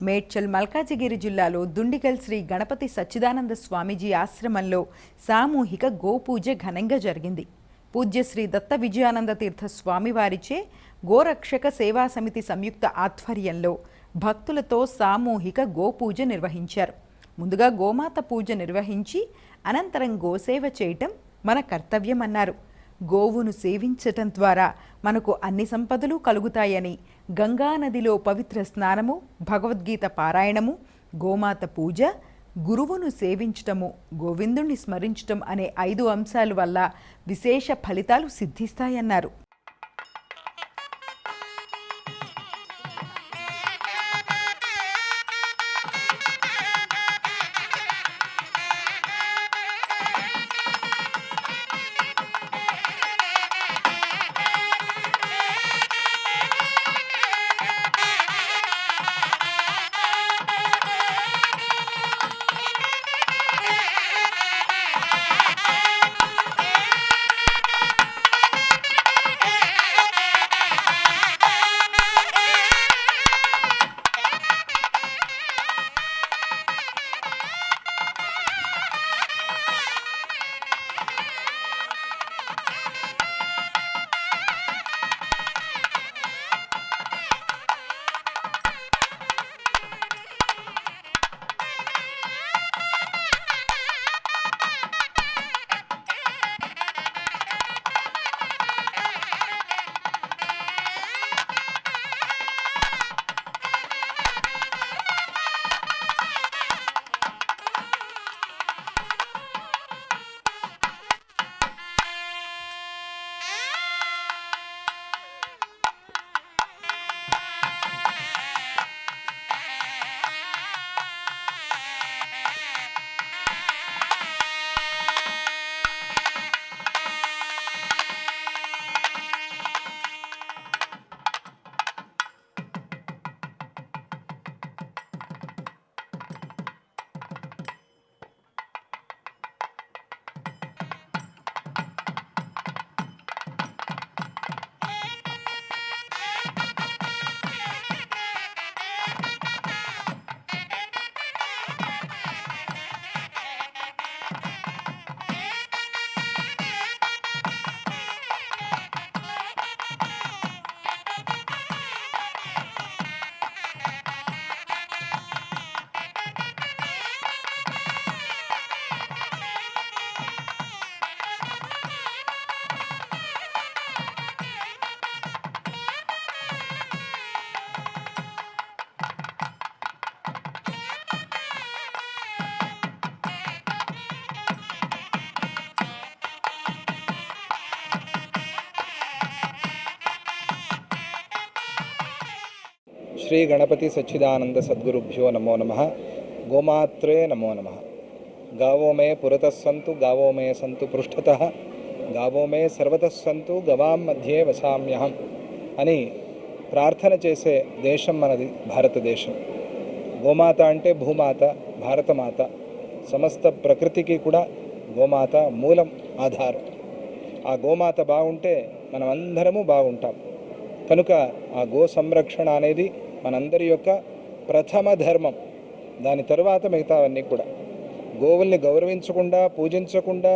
మేడ్చల్ మల్కాజిగిరి జిల్లాలో దుండిగల్ శ్రీ గణపతి సచ్చిదానంద స్వామీజీ ఆశ్రమంలో సామూహిక గోపూజ ఘనంగా జరిగింది. పూజ్య శ్రీ దత్త విజయానంద తీర్థ స్వామివారిచే గోరక్షక సేవా సమితి సంయుక్త ఆధ్వర్యంలో భక్తులతో సామూహిక గోపూజ నిర్వహించారు. ముందుగా గోమాత పూజ నిర్వహించి అనంతరం గోసేవ చేయటం మన కర్తవ్యమన్నారు. గోవును సేవించటం ద్వారా మనకు అన్ని సంపదలు కలుగుతాయని, గంగా నదిలో పవిత్ర స్నానము, భగవద్గీత పారాయణము, గోమాత పూజ, గురువును సేవించటము, గోవిందుణ్ణి స్మరించటం అనే 5 అంశాల వల్ల విశేష ఫలితాలు సిద్ధిస్తాయన్నారు. श्री गणपति सच्चिदानंद सद्गुरुभ्यो नमो नमः। गोमात्रे नमो नमः। गावों में पुरतः सन्तु, गावों में सन्तु पृष्ठतः, गावों में सर्वतः सन्तु, गवां मध्ये वसाम्यहम् అని ప్రార్థన చేసే దేశం మనది భారతదేశం. గోమాత అంటే భూమాత, భారతమాత. సమస్త ప్రకృతికి కూడా గోమాత మూలం, ఆధారం. ఆ గోమాత బాగుంటే మనం అందరము బాగుంటాం. కనుక ఆ గో సంరక్షణ అనేది మనందరి యొక్క ప్రథమ ధర్మం. దాని తరువాత మిగతావన్నీ కూడా. గోవుల్ని గౌరవించకుండా, పూజించకుండా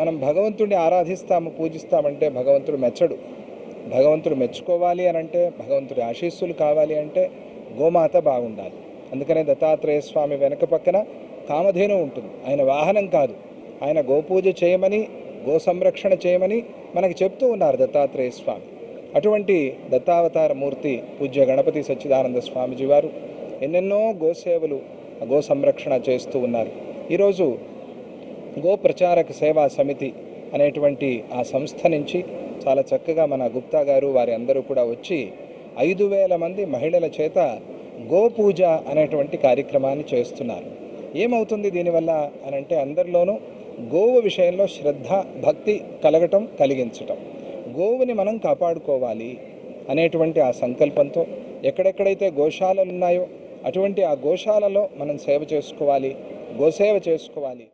మనం భగవంతుడిని ఆరాధిస్తాము, పూజిస్తామంటే భగవంతుడు మెచ్చడు. భగవంతుడు మెచ్చుకోవాలి అని అంటే, భగవంతుడి ఆశీస్సులు కావాలి అంటే గోమాత బాగుండాలి. అందుకనే దత్తాత్రేయ స్వామి వెనక పక్కన కామధేను ఉంటుంది. ఆయన వాహనం కాదు, ఆయన గోపూజ చేయమని, గో సంరక్షణ చేయమని మనకి చెప్తూ ఉన్నారు దత్తాత్రేయ స్వామి. అటువంటి దత్తావతార మూర్తి పూజ్య గణపతి సచ్చిదానంద స్వామిజీ వారు ఎన్నెన్నో గోసేవలు, గో సంరక్షణ చేస్తూ ఉన్నారు. ఈరోజు గో ప్రచారక సేవా సమితి అనేటువంటి ఆ సంస్థ నుంచి చాలా చక్కగా మన గుప్తా గారు వారి అందరూ కూడా వచ్చి 5,000 మంది మహిళల చేత గోపూజ అనేటువంటి కార్యక్రమాన్ని చేస్తున్నారు. ఏమవుతుంది దీనివల్ల అని అంటే, అందరిలోనూ గోవు విషయంలో శ్రద్ధ, భక్తి కలిగించటం, గోవుని మనం కాపాడుకోవాలి అనేటువంటి ఆ సంకల్పంతో ఎక్కడెక్కడైతే గోశాలలు ఉన్నాయో అటువంటి ఆ గోశాలలో మనం సేవ చేసుకోవాలి, గోసేవ చేసుకోవాలి.